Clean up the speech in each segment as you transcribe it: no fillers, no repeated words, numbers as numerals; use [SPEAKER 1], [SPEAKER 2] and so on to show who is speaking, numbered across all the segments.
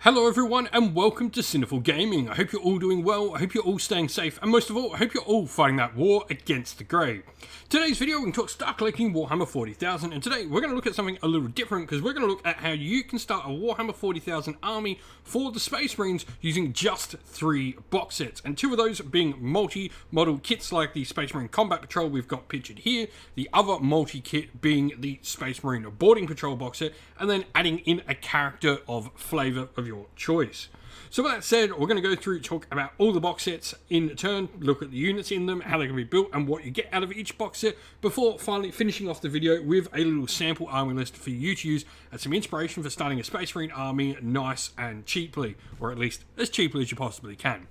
[SPEAKER 1] Hello everyone and welcome to Sinful Gaming. I hope you're all doing well, I hope you're all staying safe, and most of all, I hope you're all fighting that war against the grey. Today's video we're going to talk start collecting Warhammer 40,000, and today we're going to look at something a little different because we're going to look at how you can start a Warhammer 40,000 army for the Space Marines using just 3 box sets, and 2 of those being multi-model kits like the Space Marine Combat Patrol we've got pictured here, the other multi-kit being the Space Marine Boarding Patrol box set, and then adding in a character of flavour of your choice. So with that said, we're going to go through, talk about all the box sets in turn, look at the units in them, how they can be built, and what you get out of each box set, before finally finishing off the video with a little sample army list for you to use as some inspiration for starting a Space Marine army nice and cheaply, or at least as cheaply as you possibly can.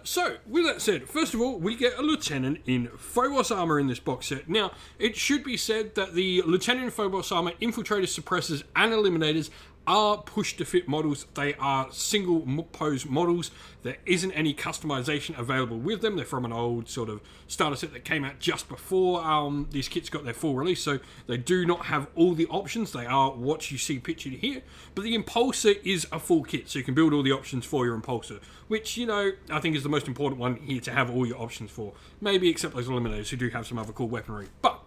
[SPEAKER 1] So, with that said, first of all, we get a Lieutenant in Phobos armor in this box set. Now, it should be said that the Lieutenant in Phobos armor, Infiltrators, Suppressors, and Eliminators are push-to-fit models. They are single-pose models. There isn't any customization available with them. They're from an old sort of starter set that came out just before these kits got their full release, so they do not have all the options. They are what you see pictured here, but the Impulsor is a full kit, so you can build all the options for your Impulsor, which, you know, I think is the most important one here to have all your options for. Maybe except those Eliminators who do have some other cool weaponry. But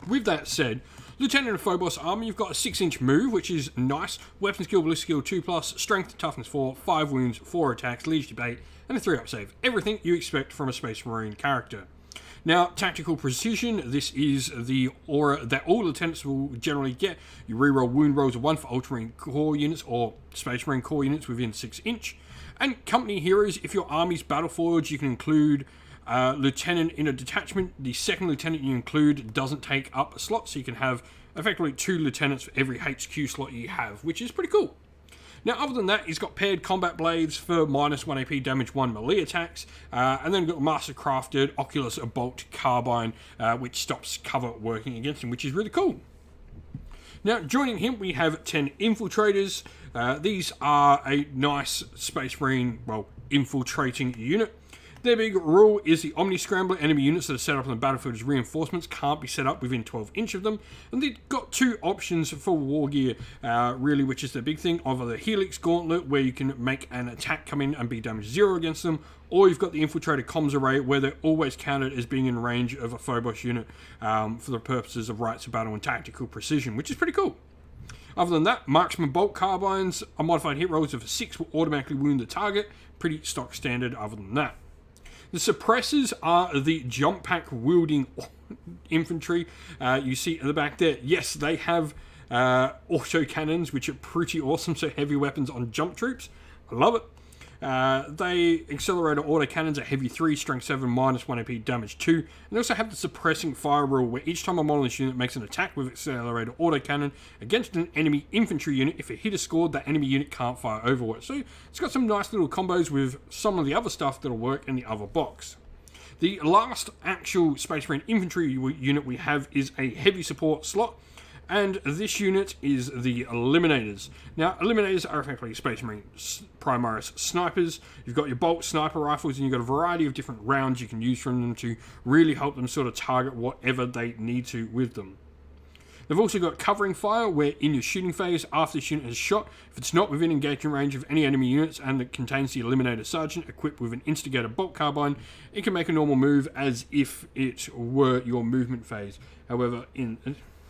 [SPEAKER 1] with that said, Lieutenant of Phobos armor, you've got a 6-inch move, which is nice. Weapon skill, ballistic skill 2+, strength, toughness 4, 5 wounds, 4 attacks, leadership 8, and a 3-up save. Everything you expect from a Space Marine character. Now, tactical precision, this is the aura that all lieutenants will generally get. You reroll wound rolls of 1 for Ultramarine core units or Space Marine core units within 6-inch. And company heroes, if your army's battleforged, you can include lieutenant in a detachment. The second lieutenant you include doesn't take up a slot, so you can have effectively 2 lieutenants for every HQ slot you have, which is pretty cool. Now, other than that, he's got paired combat blades for -1 AP damage 1 melee attacks, and then got Master Crafted Oculus Bolt Carbine, which stops cover working against him, which is really cool. Now, joining him, we have 10 Infiltrators. These are a nice Space Marine, well, infiltrating unit. Their big rule is the Omni Scrambler enemy units that are set up on the battlefield as reinforcements can't be set up within 12-inch of them. And they've got 2 options for war gear, really, which is the big thing. Either the Helix Gauntlet, where you can make an attack come in and be damage 0 against them, or you've got the Infiltrator Comms Array, where they're always counted as being in range of a Phobos unit for the purposes of rights of battle and tactical precision, which is pretty cool. Other than that, Marksman Bolt Carbines are modified hit rolls of 6 will automatically wound the target. Pretty stock standard other than that. The Suppressors are the jump pack wielding infantry. You see at the back there, yes, they have auto cannons, which are pretty awesome, so heavy weapons on jump troops. I love it. They accelerator auto cannons at heavy 3, strength 7, -1 AP damage 2. And they also have the suppressing fire rule, where each time a model in this unit makes an attack with accelerator auto cannon against an enemy infantry unit, if a hit is scored, that enemy unit can't fire over it. So it's got some nice little combos with some of the other stuff that'll work in the other box. The last actual Space Marine infantry unit we have is a heavy support slot, and this unit is the Eliminators. Now, Eliminators are effectively Space Marine Primaris snipers. You've got your bolt sniper rifles, and you've got a variety of different rounds you can use from them to really help them sort of target whatever they need to with them. They've also got covering fire, where in your shooting phase, after this unit has shot, if it's not within engagement range of any enemy units and it contains the Eliminator Sergeant equipped with an Instigator Bolt Carbine, it can make a normal move as if it were your movement phase. However, in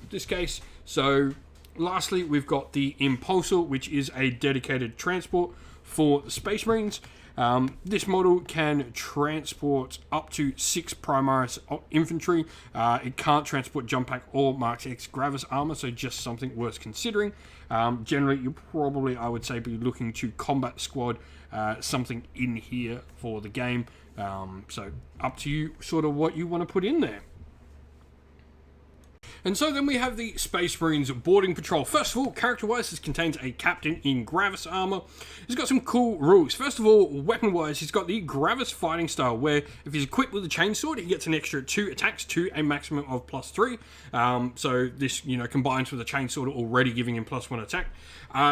[SPEAKER 1] this case. So lastly, we've got the Impulsor, which is a dedicated transport for the Space Marines. This model can transport up to 6 Primaris infantry. It can't transport jump pack or Mark X Gravis armor, so just something worth considering. Generally, you'll probably, I would say, be looking to combat squad something in here for the game. So up to you, sort of what you want to put in there. And so then we have the Space Marines Boarding Patrol. First of all, character-wise, this contains a captain in Gravis armor. He's got some cool rules. First of all, weapon-wise, he's got the Gravis fighting style, where if he's equipped with a chainsword, he gets an extra 2 attacks to a maximum of +3. So this, you know, combines with a chainsword already giving him +1 attack.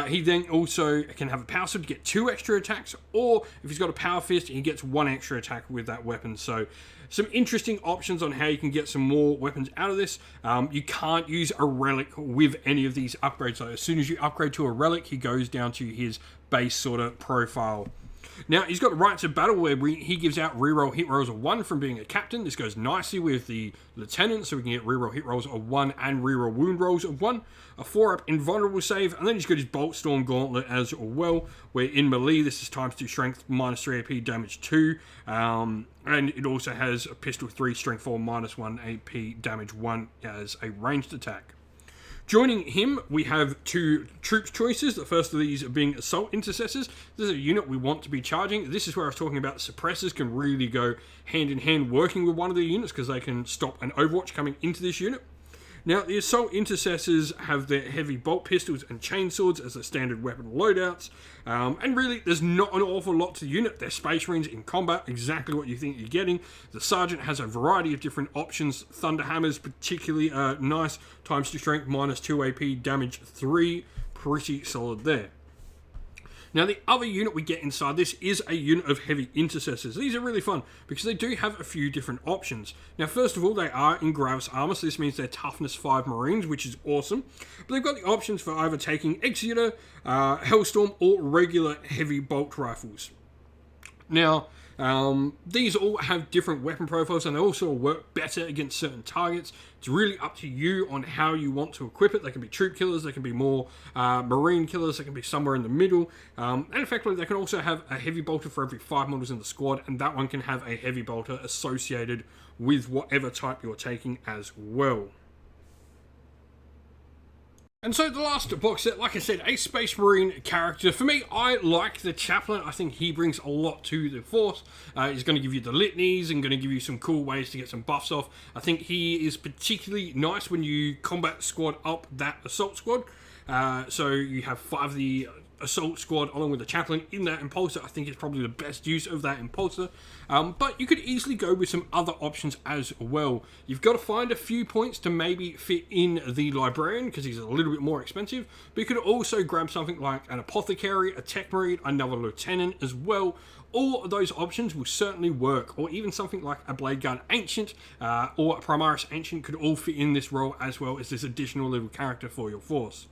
[SPEAKER 1] He then also can have a power sword to get 2 extra attacks, or if he's got a power fist, he gets 1 extra attack with that weapon. So Some interesting options on how you can get some more weapons out of this. You can't use a relic with any of these upgrades. So as soon as you upgrade to a relic, he goes down to his base sort of profile. Now, he's got Rights of Battle where he gives out reroll hit rolls of 1 from being a captain. This goes nicely with the lieutenant, so we can get reroll hit rolls of 1 and reroll wound rolls of 1. A 4-up invulnerable save, and then he's got his Bolt Storm Gauntlet as well, where in melee, this is times 2 strength, minus 3 AP, damage 2. And it also has a pistol 3, strength 4, minus 1 AP, damage 1 as a ranged attack. Joining him, we have 2 troops choices. The first of these being Assault Intercessors. This is a unit we want to be charging. This is where I was talking about suppressors can really go hand in hand working with one of the units because they can stop an Overwatch coming into this unit. Now, the Assault Intercessors have their heavy bolt pistols and chainswords as their standard weapon loadouts. And really, there's not an awful lot to the unit. They're Space Marines in combat, exactly what you think you're getting. The Sergeant has a variety of different options. Thunder Hammers, particularly nice. Times 2 strength, minus 2 AP, damage 3. Pretty solid there. Now, the other unit we get inside this is a unit of heavy intercessors. These are really fun because they do have a few different options. Now, first of all, they are in Gravis armor, so this means they're toughness 5 Marines, which is awesome. But they've got the options for either taking Executor, Hellstorm, or regular heavy bolt rifles. Now, these all have different weapon profiles and they also work better against certain targets. It's really up to you on how you want to equip it. They can be troop killers, they can be more marine killers, they can be somewhere in the middle. And effectively, they can also have a heavy bolter for every 5 models in the squad, and that one can have a heavy bolter associated with whatever type you're taking as well. And so the last box set, like I said, a Space Marine character. For me, I like the Chaplain. I think he brings a lot to the Force. He's going to give you the litanies and going to give you some cool ways to get some buffs off. I think he is particularly nice when you combat squad up that Assault Squad. So you have 5 of the Assault Squad along with the Chaplain in that Impulsor. I think it's probably the best use of that Impulsor. But you could easily go with some other options as well. You've got to find a few points to maybe fit in the Librarian because he's a little bit more expensive. But you could also grab something like an Apothecary, a Tech Marine, another Lieutenant as well. All of those options will certainly work, or even something like a Blade Gun Ancient or a Primaris Ancient could all fit in this role as well as this additional little character for your Force.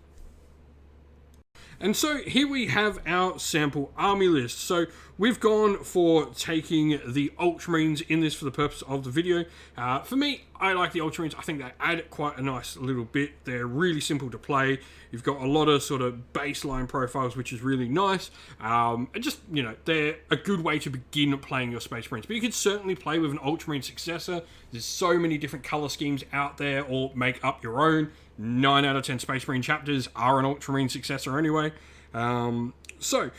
[SPEAKER 1] And so here we have our sample army list. So we've gone for taking the Ultramarines in this for the purpose of the video. For me, I like the Ultramarines. I think they add quite a nice little bit. They're really simple to play. You've got a lot of sort of baseline profiles, which is really nice. And just, you know, they're a good way to begin playing your Space Marines. But you could certainly play with an Ultramarine successor. There's so many different color schemes out there, or make up your own. 9 out of 10 Space Marine chapters are an Ultramarine successor anyway. So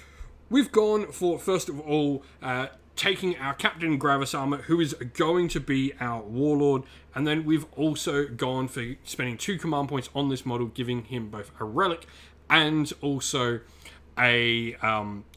[SPEAKER 1] we've gone for, first of all, taking our Captain Gravis armor, who is going to be our Warlord, and then we've also gone for spending 2 command points on this model, giving him both a relic and also a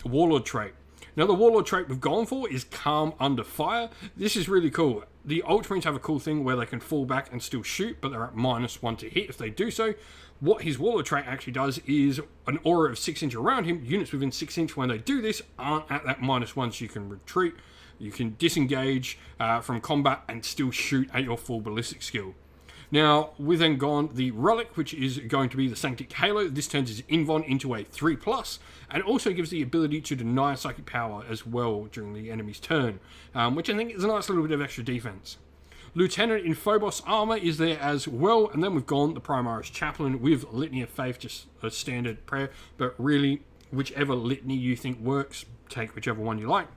[SPEAKER 1] Warlord trait. Now, the Warlord trait we've gone for is Calm Under Fire. This is really cool. The Ultramarines have a cool thing where they can fall back and still shoot, but they're at -1 to hit if they do so. What his Warlord trait actually does is an aura of 6 inch around him. Units within 6 inch, when they do this, aren't at that -1, so you can retreat. You can disengage from combat and still shoot at your full ballistic skill. Now, we've then gone the Relic, which is going to be the Sanctic Halo. This turns his Invon into a 3+, and also gives the ability to deny Psychic Power as well during the enemy's turn, which I think is a nice little bit of extra defense. Lieutenant in Phobos armor is there as well, and then we've gone the Primaris Chaplain with Litany of Faith, just a standard prayer, but really, whichever litany you think works, take whichever one you like.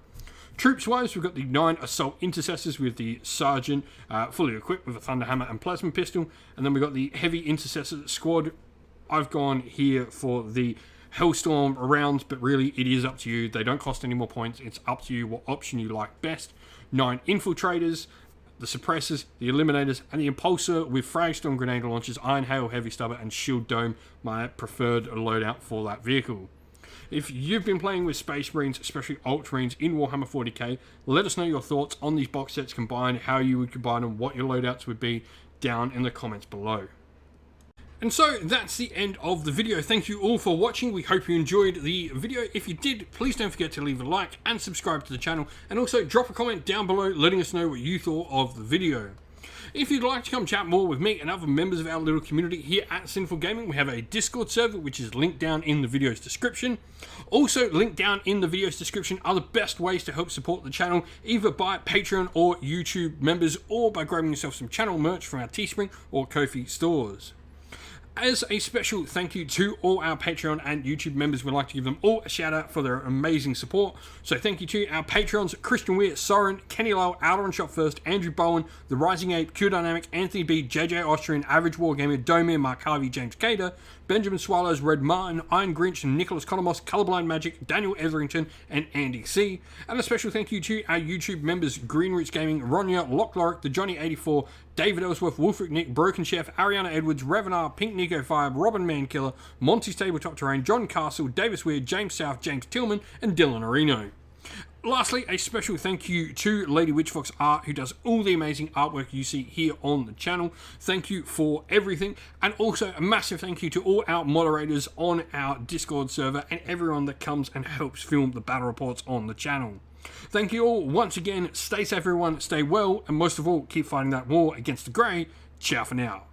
[SPEAKER 1] Troops-wise, we've got the 9 Assault Intercessors with the Sergeant, fully equipped with a Thunder Hammer and Plasma Pistol. And then we've got the Heavy Intercessor Squad. I've gone here for the Hellstorm rounds, but really it is up to you. They don't cost any more points. It's up to you what option you like best. 9 Infiltrators, the Suppressors, the Eliminators, and the Impulsor with Fragstorm Grenade Launchers, Iron Hail, Heavy Stubber, and Shield Dome, my preferred loadout for that vehicle. If you've been playing with Space Marines, especially Ultramarines in Warhammer 40k, let us know your thoughts on these box sets combined, how you would combine them, what your loadouts would be, down in the comments below. And so that's the end of the video. Thank you all for watching. We hope you enjoyed the video. If you did, please don't forget to leave a like and subscribe to the channel, and also drop a comment down below letting us know what you thought of the video. If you'd like to come chat more with me and other members of our little community here at Sinful Gaming, we have a Discord server which is linked down in the video's description. Also linked down in the video's description are the best ways to help support the channel, either by Patreon or YouTube members, or by grabbing yourself some channel merch from our Teespring or Ko-fi stores. As a special thank you to all our Patreon and YouTube members, we'd like to give them all a shout out for their amazing support. So thank you to our Patrons: Christian Weir, Soren, Kenny Lyle, Outer and Shot First, Andrew Bowen, The Rising Ape, Q Dynamic, Anthony B, JJ Austrian, Average Wargamer, Domir, Mark Harvey, James Cader, Benjamin Swallows, Red Martin, Iron Grinch, Nicholas Conomos, Colorblind Magic, Daniel Etherington, and Andy C. And a special thank you to our YouTube members: Green Roots Gaming, Ronya, Lockloric, The Johnny84, David Ellsworth, Wolfric Nick, Broken Chef, Ariana Edwards, Revenar, Pink Nico 5, Robin Mankiller, Monty's Tabletop Terrain, John Castle, Davis Weird, James South, James Tillman, and Dylan Areno. Lastly, a special thank you to Lady Witchfox Art, who does all the amazing artwork you see here on the channel. Thank you for everything, and also a massive thank you to all our moderators on our Discord server and everyone that comes and helps film the battle reports on the channel. Thank you all once again. Stay safe everyone, stay well, and most of all, keep fighting that war against the grey. Ciao for now.